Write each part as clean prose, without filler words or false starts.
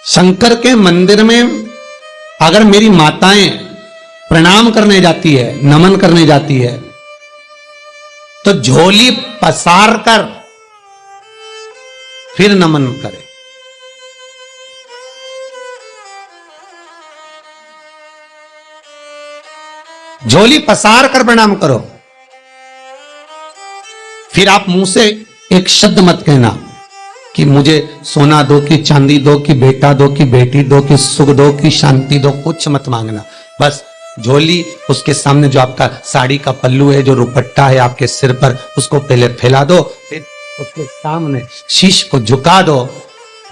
शंकर के मंदिर में अगर मेरी माताएं प्रणाम करने जाती है, नमन करने जाती है, तो झोली पसार कर फिर नमन करे। झोली पसार कर प्रणाम करो। फिर आप मुंह से एक शब्द मत कहना कि मुझे सोना दो, कि चांदी दो, कि बेटा दो, कि बेटी दो, कि सुख दो, कि शांति दो, कुछ मत मांगना। बस झोली, उसके सामने जो आपका साड़ी का पल्लू है, जो दुपट्टा है आपके सिर पर, उसको पहले फैला दो, फिर उसके सामने शीश को झुका दो,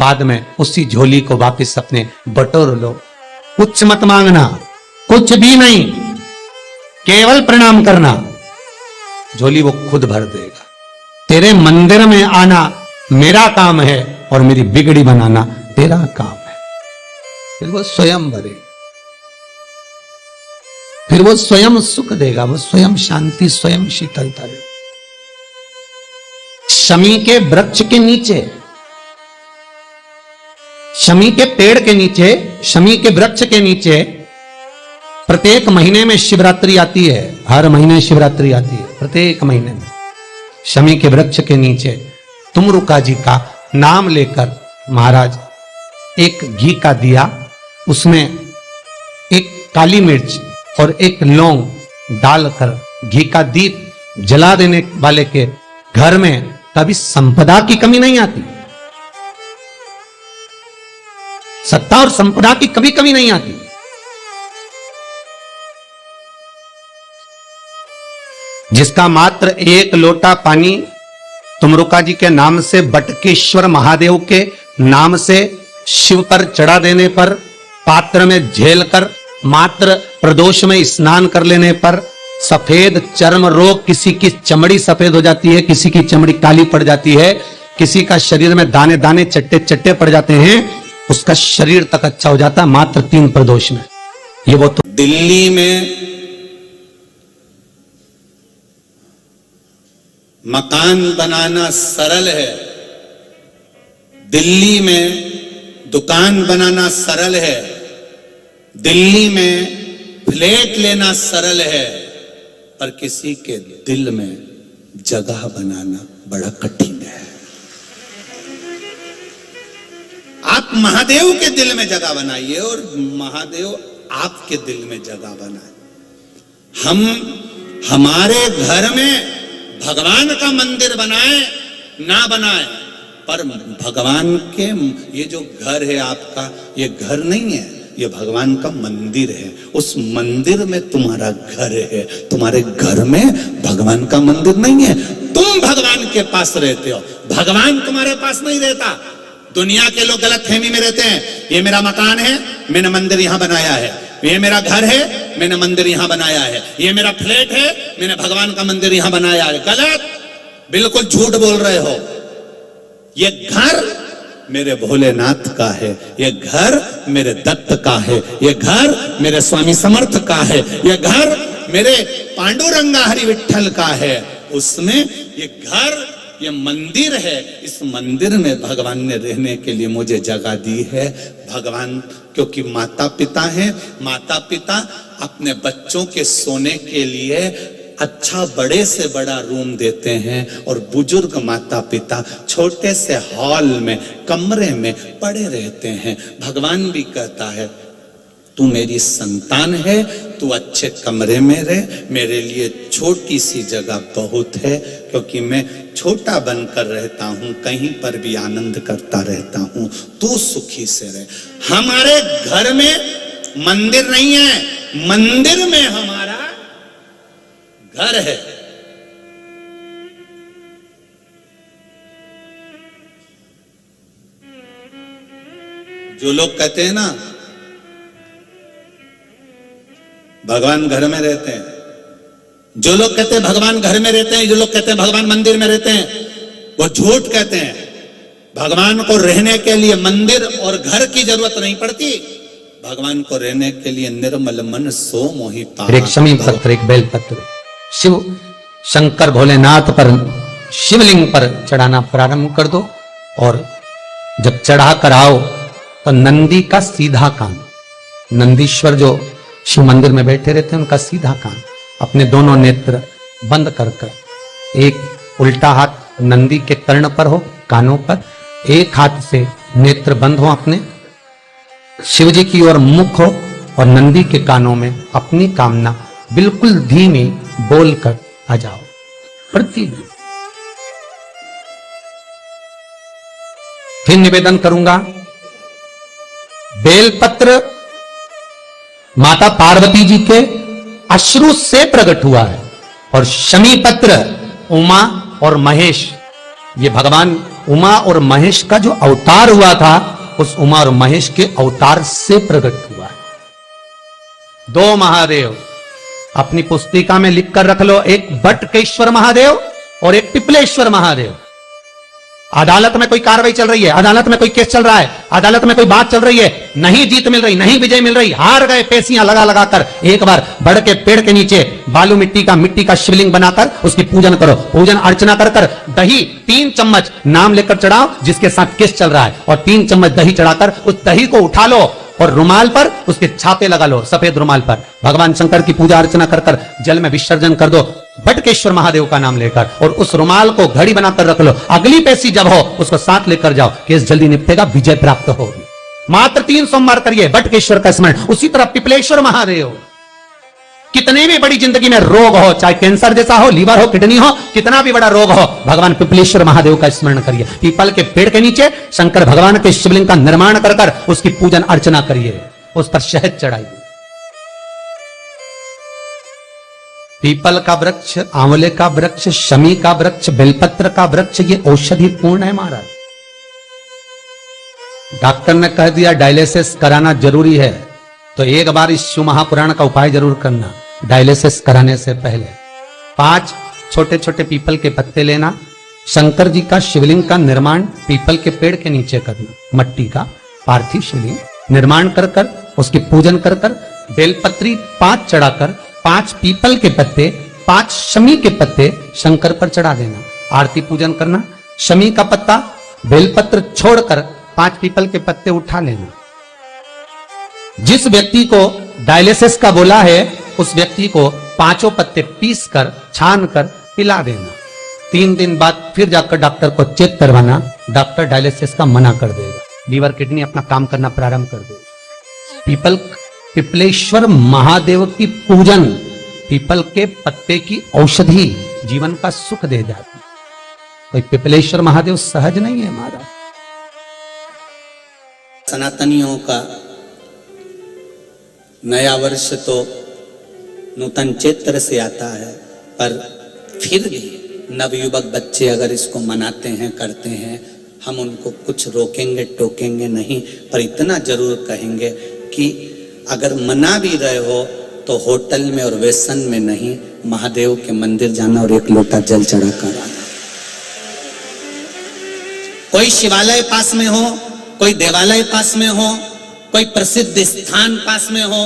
बाद में उसी झोली को वापस अपने बटोर लो। कुछ मत मांगना, कुछ भी नहीं, केवल प्रणाम करना, झोली वो खुद भर देगा। तेरे मंदिर में आना मेरा काम है और मेरी बिगड़ी बनाना तेरा काम है। फिर वो स्वयं भरेगा, फिर वो स्वयं सुख देगा, वो स्वयं शांति, स्वयं शीतलता देगा। शमी के वृक्ष के नीचे, शमी के पेड़ के नीचे, शमी के वृक्ष के नीचे प्रत्येक महीने में शिवरात्रि आती है। हर महीने शिवरात्रि आती है, प्रत्येक महीने में। शमी के वृक्ष के नीचे तुमरुका जी का नाम लेकर महाराज एक घी का दिया, उसमें एक काली मिर्च और एक लौंग डालकर घी का दीप जला देने वाले के घर में कभी संपदा की कमी नहीं आती। सत्ता और संपदा की कभी कमी नहीं आती। जिसका मात्र एक लोटा पानी तुमरुका जी के नाम से, बटकेश्वर महादेव के नाम से शिव पर चढ़ा देने पर, पात्र में झेल कर मात्र प्रदोष में स्नान कर लेने पर सफेद चर्म रोग, किसी की चमड़ी सफेद हो जाती है, किसी की चमड़ी काली पड़ जाती है, किसी का शरीर में दाने दाने चट्टे चट्टे पड़ जाते हैं, उसका शरीर तक अच्छा हो जाता है मात्र 3 प्रदोष में। ये वो तो दिल्ली में मकान बनाना सरल है, दिल्ली में दुकान बनाना सरल है, दिल्ली में फ्लैट लेना सरल है, पर किसी के दिल में जगह बनाना बड़ा कठिन है। आप महादेव के दिल में जगह बनाइए और महादेव आपके दिल में जगह बनाए। हम हमारे घर में भगवान का मंदिर बनाए ना बनाए, पर भगवान के ये जो घर है आपका, ये घर नहीं है, ये भगवान का मंदिर है। उस मंदिर में तुम्हारा घर है, तुम्हारे घर में भगवान का मंदिर नहीं है। तुम भगवान के पास रहते हो, भगवान तुम्हारे पास नहीं रहता। दुनिया के लोग गलत फहमी में रहते हैं, ये मेरा मकान है, मैंने मंदिर यहां बनाया है, ये मेरा घर है, मैंने मंदिर यहां बनाया है, ये मेरा फ्लैट है, मैंने भगवान का मंदिर यहां बनाया है। गलत, बिल्कुल झूठ बोल रहे हो। ये घर मेरे भोलेनाथ का है, ये घर मेरे दत्त का है, ये घर मेरे स्वामी समर्थ का है, ये घर मेरे पांडुरंगा हरि विठल का है। उसमें ये घर, ये मंदिर है, इस मंदिर में भगवान ने रहने के लिए मुझे जगह दी है। भगवान क्योंकि माता पिता हैं, माता पिता अपने बच्चों के सोने के लिए अच्छा बड़े से बड़ा रूम देते हैं, और बुजुर्ग माता पिता छोटे से हॉल में, कमरे में पड़े रहते हैं। भगवान भी कहता है तू मेरी संतान है, तू अच्छे कमरे में रह, मेरे लिए छोटी सी जगह बहुत है, क्योंकि मैं छोटा बनकर रहता हूं, कहीं पर भी आनंद करता रहता हूं, तू सुखी से रह। हमारे घर में मंदिर नहीं है, मंदिर में हमारा घर है। जो लोग कहते हैं ना भगवान घर में रहते हैं, जो लोग कहते हैं भगवान घर में रहते हैं, जो लोग कहते हैं भगवान मंदिर में रहते हैं, वो झूठ कहते हैं। भगवान को रहने के लिए मंदिर और घर की जरूरत नहीं पड़ती, भगवान को रहने के लिए निर्मल मन सो मोहि पावा। एक शमी पत्र, एक बेल पत्र शिव शंकर भोलेनाथ पर, शिवलिंग पर चढ़ाना प्रारंभ कर दो, और जब चढ़ा कर आओ तो नंदी का सीधा काम, नंदीश्वर जो शिव मंदिर में बैठे रहते हैं उनका सीधा काम, अपने दोनों नेत्र बंद कर कर, एक उल्टा हाथ नंदी के कर्ण पर हो, कानों पर, एक हाथ से नेत्र बंद हो अपने, शिव जी की ओर मुख हो और नंदी के कानों में अपनी कामना बिल्कुल धीमी बोलकर आ जाओ। प्रतिदिन फिर निवेदन करूंगा, बेलपत्र माता पार्वती जी के अश्रु से प्रकट हुआ है और शमी पत्र उमा और महेश, ये भगवान उमा और महेश का जो अवतार हुआ था उस उमा और महेश के अवतार से प्रकट हुआ है। दो महादेव अपनी पुस्तिका में लिखकर रख लो, एक बटकेश्वर महादेव और एक पिपलेश्वर महादेव। अदालत में कोई कार्रवाई चल रही है, अदालत में कोई केस चल रहा है, अदालत में कोई बात चल रही है, नहीं जीत मिल रही, नहीं विजय मिल रही, हार गए, पेशियां लगा लगा कर एक बार बड़ के पेड़ के नीचे बालू मिट्टी का शिवलिंग बनाकर उसकी पूजन करो, पूजन अर्चना कर कर दही 3 चम्मच नाम लेकर चढ़ाओ जिसके साथ केस चल रहा है, और 3 चम्मच दही चढ़ाकर उस दही को उठा लो और रुमाल पर उसके छापे लगा लो, सफेद रुमाल पर भगवान शंकर की पूजा अर्चना कर कर जल में विसर्जन कर दो बटकेश्वर महादेव का नाम लेकर, और उस रुमाल को घड़ी बनाकर रख लो। अगली पेशी जब हो उसको साथ लेकर जाओ, केस जल्दी निपटेगा, विजय प्राप्त होगी। मात्र 3 सोमवार करिए बटकेश्वर का स्मरण। उसी तरह पिपलेश्वर महादेव, कितने भी बड़ी जिंदगी में रोग हो, चाहे कैंसर जैसा हो, लीवर हो, किडनी हो, कितना भी बड़ा रोग हो, भगवान पिपलेश्वर महादेव का स्मरण करिए। पीपल के पेड़ के नीचे शंकर भगवान के शिवलिंग का निर्माण कर कर उसकी पूजन अर्चना करिए, उस पर शहद चढ़ाइए। पीपल का वृक्ष, आंवले का वृक्ष, शमी का वृक्ष, बेलपत्र का वृक्ष, ये औषधि पूर्ण है महाराज। डॉक्टर ने कह दिया डायलिसिस कराना जरूरी है, तो एक बार इस शिव महापुराण का उपाय जरूर करना। डायलिसिस कराने से पहले 5 छोटे छोटे पीपल के पत्ते लेना, शंकर जी का शिवलिंग का निर्माण पीपल के पेड़ के नीचे करना, मट्टी का पार्थिव शिवलिंग निर्माण कर कर उसकी पूजन कर कर बेलपत्री 5 चढ़ाकर 5 पीपल के पत्ते, 5 शमी के पत्ते शंकर पर चढ़ा देना, आरती पूजन करना। शमी का पत्ता बेलपत्र छोड़कर 5 पीपल के पत्ते उठा लेना। जिस व्यक्ति को डायलिसिस का बोला है उस व्यक्ति को 5 पत्ते पीस कर छान कर पिला देना। 3 दिन बाद फिर जाकर डॉक्टर को चेक करवाना, डॉक्टर डायलिसिस का मना कर देगा, लीवर किडनी अपना काम करना प्रारंभ कर देगा। पिपलेश्वर महादेव की पूजन, पीपल के पत्ते की औषधि जीवन का सुख दे जाती। कोई पिपलेश्वर महादेव सहज नहीं है महाराज। सनातनियों का नया वर्ष तो नूतन चैत्र से आता है, पर फिर भी नवयुवक बच्चे अगर इसको मनाते हैं, करते हैं, हम उनको कुछ रोकेंगे टोकेंगे नहीं, पर इतना जरूर कहेंगे कि अगर मना भी रहे हो तो होटल में और वेसन में नहीं, महादेव के मंदिर जाना और 1 लोटा जल चढ़ा कर आना। कोई शिवालय पास में हो, कोई देवालय पास में हो, कोई प्रसिद्ध स्थान पास में हो,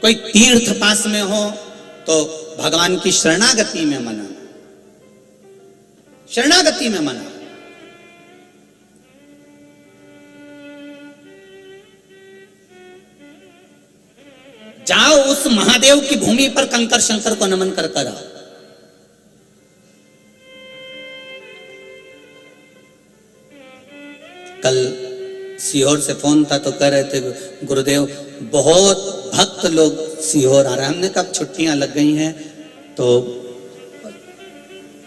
कोई तीर्थ पास में हो, तो भगवान की शरणागति में मना, शरणागति में मना। जाओ उस महादेव की भूमि पर कंकर शंकर को नमन कर कर आओ। कल सीहोर से फोन था तो कह रहे थे गुरुदेव बहुत भक्त लोग सीहोर आ रहे हैं। हमने कब छुट्टियां लग गई हैं तो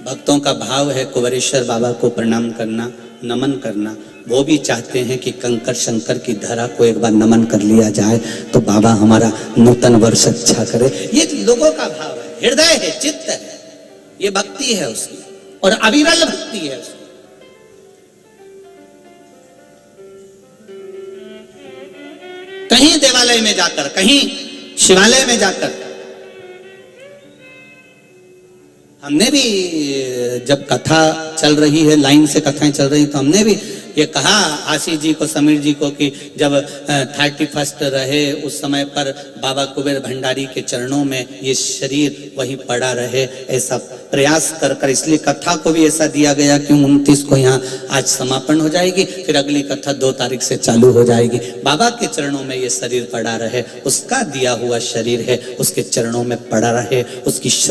भक्तों का भाव है कुंवरेश्वर बाबा को प्रणाम करना, नमन करना। वो भी चाहते हैं कि कंकर शंकर की धरा को एक बार नमन कर लिया जाए तो बाबा हमारा नूतन वर्ष अच्छा करे। ये लोगों का भाव है, हृदय है, चित्त है, ये भक्ति है उसकी, और अविरल भक्ति है उसकी। कहीं देवालय में जाकर, कहीं शिवालय में जाकर, हमने भी जब कथा चल रही है, लाइन से कथाएं चल रही, तो हमने भी ये कहा आशीष जी को, समीर जी को कि जब 31 रहे उस समय पर बाबा कुबेर भंडारी के चरणों में ये शरीर वहीं पड़ा रहे, ऐसा प्रयास कर कर, इसलिए कथा को भी ऐसा दिया गया कि 29 को यहाँ आज समापन हो जाएगी, फिर अगली कथा 2 तारीख से चालू हो जाएगी। बाबा के चरणों में ये शरीर पड़ा रहे, उसका दिया हुआ शरीर है, उसके चरणों में पड़ा रहे, उसकी